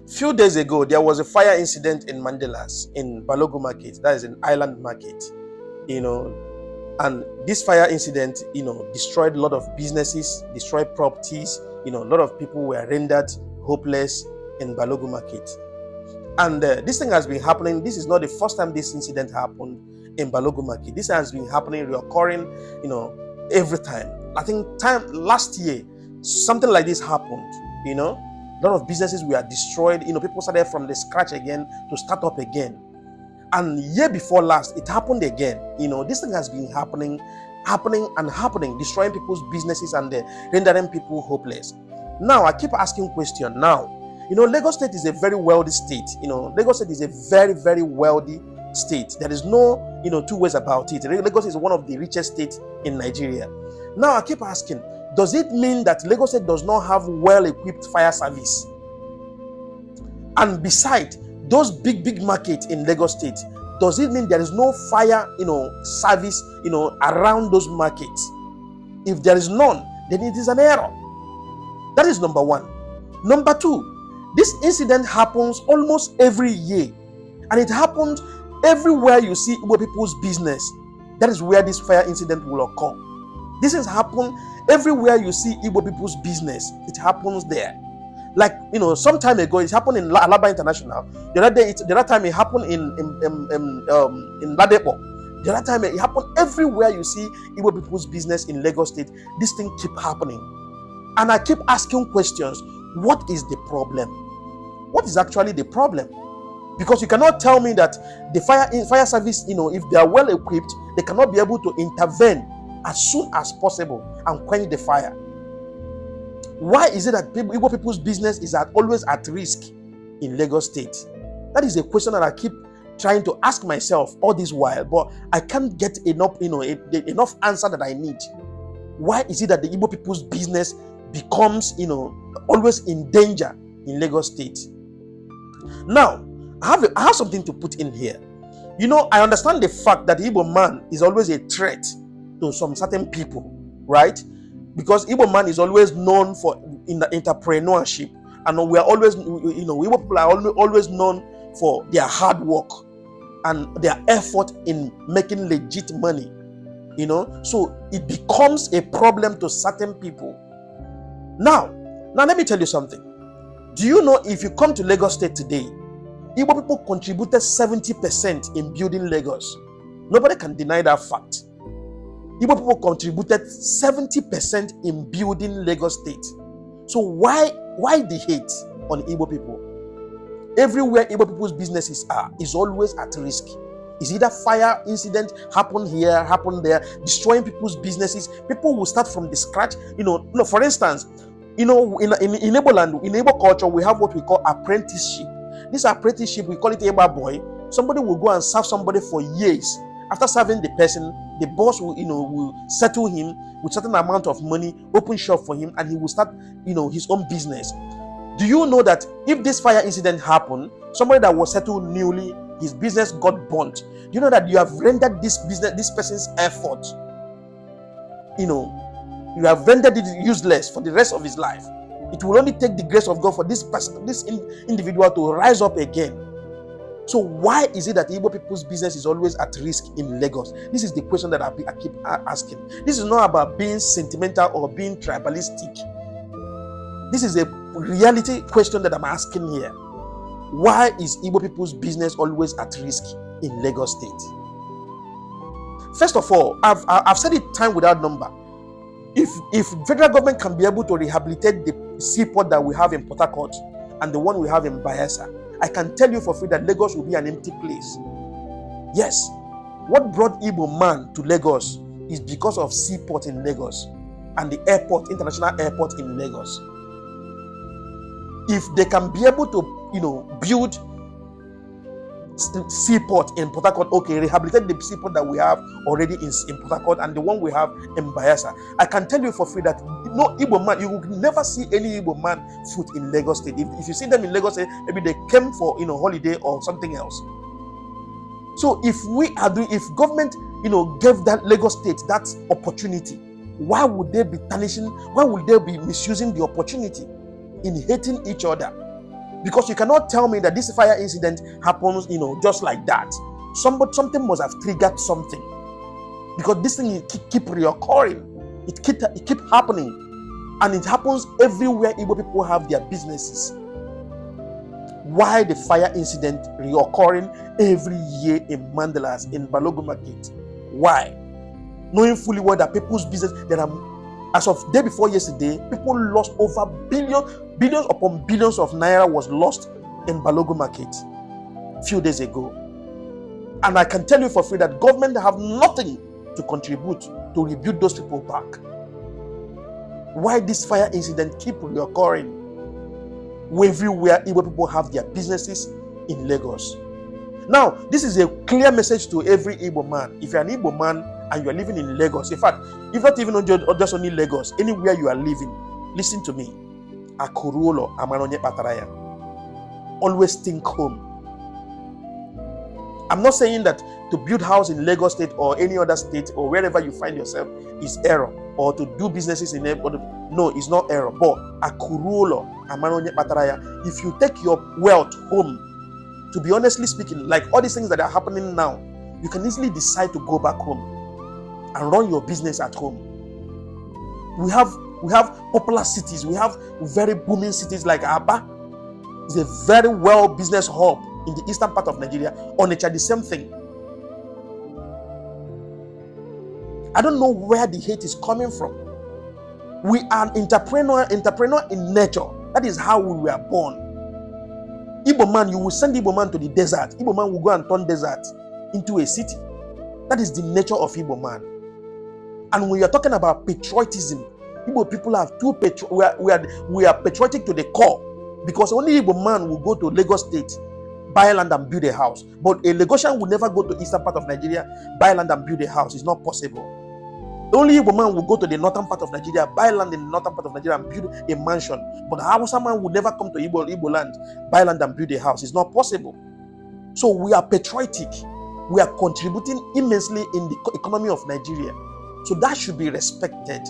Few days ago, there was a fire incident in Mandelas, in Balogu Market, that is an island market, and this fire incident, destroyed a lot of businesses, destroyed properties, a lot of people were rendered hopeless in Balogu Market. And this thing has been happening. This is not the first time this incident happened in Balogu Market. This has been happening, reoccurring, every time. I think last year, something like this happened, a lot of businesses were destroyed. People started from the scratch again to start up again. And year before last, it happened again. This thing has been happening, destroying people's businesses and rendering people hopeless. Now, I keep asking question. Now, Lagos State is a very wealthy state. Lagos State is a very, very wealthy state. There is no, two ways about it. Lagos is one of the richest states in Nigeria. Now, I keep asking, does it mean that Lagos State does not have well-equipped fire service? And besides those big markets in Lagos State, does it mean there is no fire, service, around those markets? If there is none, then it is an error. That is number one. Number two, this incident happens almost every year, and it happens everywhere you see Igbo people's business. That is where this fire incident will occur. This has happened everywhere you see Igbo people's business. It happens there. Like, some time ago, it happened in Alaba International. The other time it happened in Ladepo. The other time it happened everywhere you see Igbo people's business in Lagos State. This thing keep happening. And I keep asking questions. What is the problem? What is actually the problem? Because you cannot tell me that the fire service, if they are well equipped, they cannot be able to intervene as soon as possible and quench the fire. Why is it that Igbo people's business is always at risk in Lagos State? That is a question that I keep trying to ask myself all this while, but I can't get enough, enough answer that I need. Why is it that the Igbo people's business becomes, always in danger in Lagos State? Now, I have something to put in here. I understand the fact that the Igbo man is always a threat to some certain people, right? Because Igbo man is always known for in the entrepreneurship, and we are always, Igbo people are always known for their hard work and their effort in making legit money. So it becomes a problem to certain people. Now let me tell you something. Do you know, if you come to Lagos State today, Igbo people contributed 70% in building Lagos? Nobody can deny that fact. Igbo people contributed 70% in building Lagos State. So why the hate on Igbo people? Everywhere Igbo people's businesses are is always at risk. Is either fire incident happen here, happen there, destroying people's businesses. People will start from the scratch. For instance, in Igbo land, in Igbo culture, we have what we call apprenticeship. This apprenticeship, we call it Igbo boy. Somebody will go and serve somebody for years. After serving the person, the boss will settle him with certain amount of money, open shop for him, and he will start, his own business. Do you know that if this fire incident happened, somebody that was settled newly, his business got burnt? Do you know that you have rendered this person's effort? You have rendered it useless for the rest of his life. It will only take the grace of God for this person, this individual, to rise up again. So why is it that Igbo people's business is always at risk in Lagos? This is the question that I keep asking. This is not about being sentimental or being tribalistic. This is a reality question that I'm asking here. Why is Igbo people's business always at risk in Lagos State? First of all, I've said it time without number. If federal government can be able to rehabilitate the seaport that we have in Port Harcourt and the one we have in Bayelsa, I can tell you for free that Lagos will be an empty place. Yes, what brought Igbo man to Lagos is because of seaport in Lagos and the airport, international airport in Lagos. If they can be able to, build seaport in Port Harcourt, okay, rehabilitate the seaport that we have already in Port Harcourt and the one we have in Bayelsa, I can tell you for free that no Igbo man, you will never see any Igbo man foot in Lagos State. If you see them in Lagos State, maybe they came for holiday or something else. So if government gave that Lagos State that opportunity, why would they be tarnishing? Why would they be misusing the opportunity in hating each other? Because you cannot tell me that this fire incident happens, just like that. Something must have triggered something. Because this thing keep reoccurring. It keep happening. And it happens everywhere Igbo people have their businesses. Why the fire incident reoccurring every year in Mandalas, in Balogun Market? Why? Knowing fully well that people's business, as of day before yesterday, people lost over billions upon billions of naira was lost in Balogun Market a few days ago. And I can tell you for free that government have nothing to contribute to rebuild those people back. Why this fire incident keep reoccurring everywhere Igbo people have their businesses in Lagos? Now, this is a clear message to every Igbo man. If you're an Igbo man and you're living in Lagos, in fact, if not even just only Lagos, anywhere you are living, listen to me. Akuruolo Amanonye Pataraya. Always think home. I'm not saying that to build house in Lagos State or any other state or wherever you find yourself is error, or to do businesses in no, it's not error. But Akuruolo Amanonye Pataraya, if you take your wealth home, to be honestly speaking, like all these things that are happening now, you can easily decide to go back home and run your business at home. We have popular cities. We have very booming cities like Aba. It's a very well business hub in the eastern part of Nigeria. Onitsha, the same thing. I don't know where the hate is coming from. We are an entrepreneur in nature. That is how we were born. Igbo man, you will send Igbo man to the desert. Igbo man will go and turn desert into a city. That is the nature of Igbo man. And when you're talking about patriotism, Igbo people have we are patriotic to the core, because only Igbo man will go to Lagos State, buy land and build a house. But a Lagosian will never go to eastern part of Nigeria, buy land and build a house. It's not possible. Only Igbo man will go to the northern part of Nigeria, buy land in the northern part of Nigeria and build a mansion. But Hausa man will never come to Igbo land, buy land and build a house. It's not possible. So we are patriotic. We are contributing immensely in the economy of Nigeria. So that should be respected.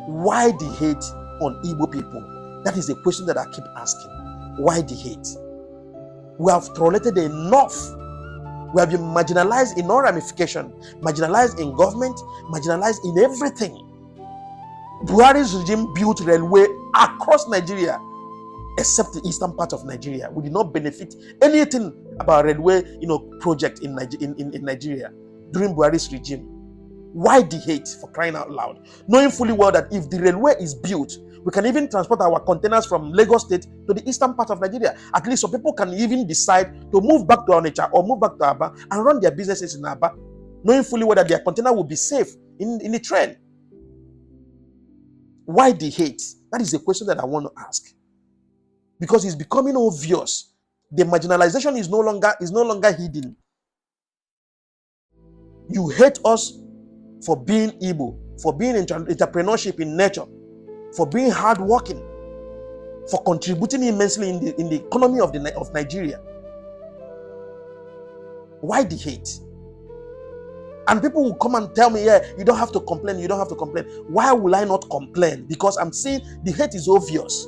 Why the hate on Igbo people? That is the question that I keep asking. Why the hate? We have tolerated enough. We have been marginalized in all ramifications, marginalized in government, marginalized in everything. Buhari's regime built railway across Nigeria, except the eastern part of Nigeria. We did not benefit anything about railway, project in Nigeria during Buhari's regime. Why the hate, for crying out loud? Knowing fully well that if the railway is built, we can even transport our containers from Lagos State to the eastern part of Nigeria. At least some people can even decide to move back to Onitsha or move back to Aba and run their businesses in Aba, knowing fully well that their container will be safe in the train. Why the hate? That is a question that I want to ask. Because it's becoming obvious. The marginalization is no longer hidden. You hate us for being Igbo, for being entrepreneurship in nature, for being hardworking, for contributing immensely in the economy of Nigeria. Why the hate? And people will come and tell me, yeah, you don't have to complain, you don't have to complain. Why will I not complain? Because I'm seeing the hate is obvious.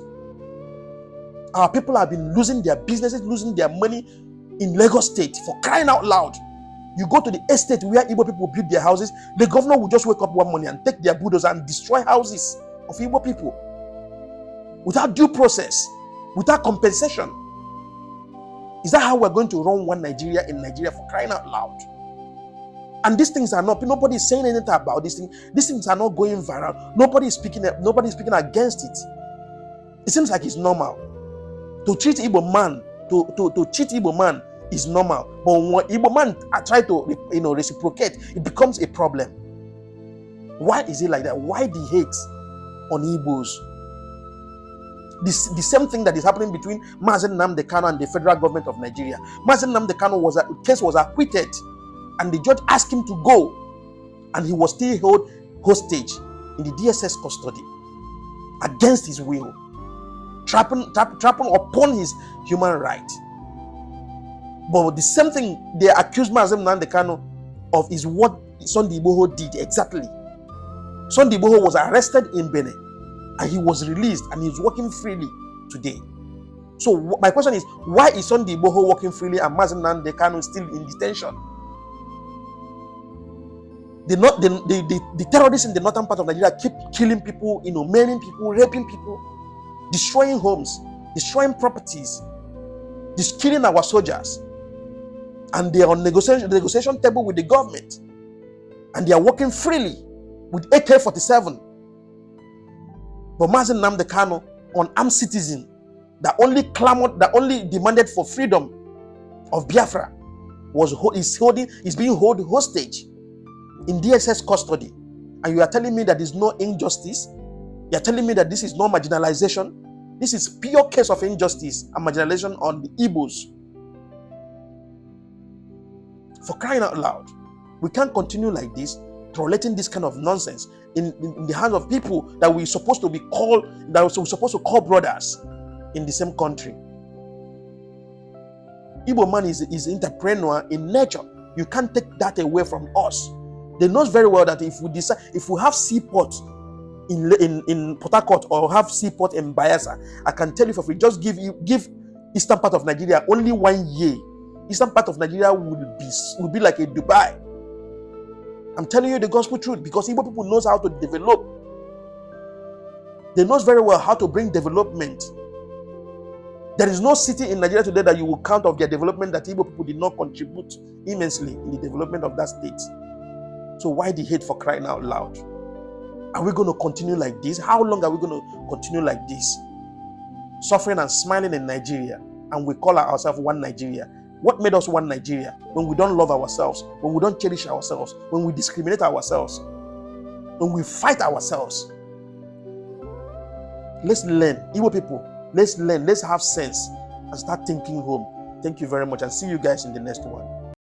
Our people have been losing their businesses, losing their money in Lagos State, for crying out loud. You go to the estate where Igbo people build their houses, the governor will just wake up one morning and take their bulldozer and destroy houses of Igbo people without due process, without compensation. Is that how we're going to run one Nigeria in Nigeria, for crying out loud? And these things are nobody is saying anything about these things. These things are not going viral. Nobody is speaking against it. It seems like it's normal. To treat Igbo man, to cheat Igbo man is normal. But when Igbo man try to reciprocate, it becomes a problem. Why is it like that? Why the hate on Igbos? The same thing that is happening between Mazen Nnamdi Kanu and the federal government of Nigeria. Mazen Nnamdi Kanu case was acquitted, and the judge asked him to go, and he was still held hostage in the DSS custody against his will, trapping upon his human right. But the same thing they accused Mazen Nnamdi Kanu of is what Sunday Igboho did exactly. Sunday Igboho was arrested in Benin, and he was released, and he's working freely today. So my question is, why is Sunday Igboho walking freely and Mazi Nnamdi Kanu still in detention? The terrorists in the northern part of Nigeria keep killing people, maiming people, raping people, destroying homes, destroying properties, just killing our soldiers. And they are on the negotiation table with the government. And they are working freely with AK-47. But Mazi Nnamdi Kanu, an armed citizen, that only demanded for freedom of Biafra, is being held hostage in DSS custody. And you are telling me that there is no injustice? You are telling me that this is no marginalization? This is pure case of injustice and marginalization on the Igbos. For crying out loud, we can't continue like this, tolerating this kind of nonsense in the hands of people that we're supposed to call brothers in the same country. Igbo man is entrepreneur in nature. You can't take that away from us. They know very well that if we have seaport in Port Harcourt or have seaport in Bayelsa, I can tell you for free, just give eastern part of Nigeria only 1 year. Eastern part of Nigeria will be like a Dubai. I'm telling you the gospel truth, because Igbo people knows how to develop. They knows very well how to bring development. There is no city in Nigeria today that you will count of their development that Igbo people did not contribute immensely in the development of that state. So why the hate, for crying out loud? Are we going to continue like this? How long are we going to continue like this? Suffering and smiling in Nigeria, and we call ourselves one Nigeria. What made us one Nigeria? When we don't love ourselves, when we don't cherish ourselves, when we discriminate ourselves, when we fight ourselves. Let's learn, Igbo people. Let's learn, let's have sense and start thinking home. Thank you very much, and see you guys in the next one.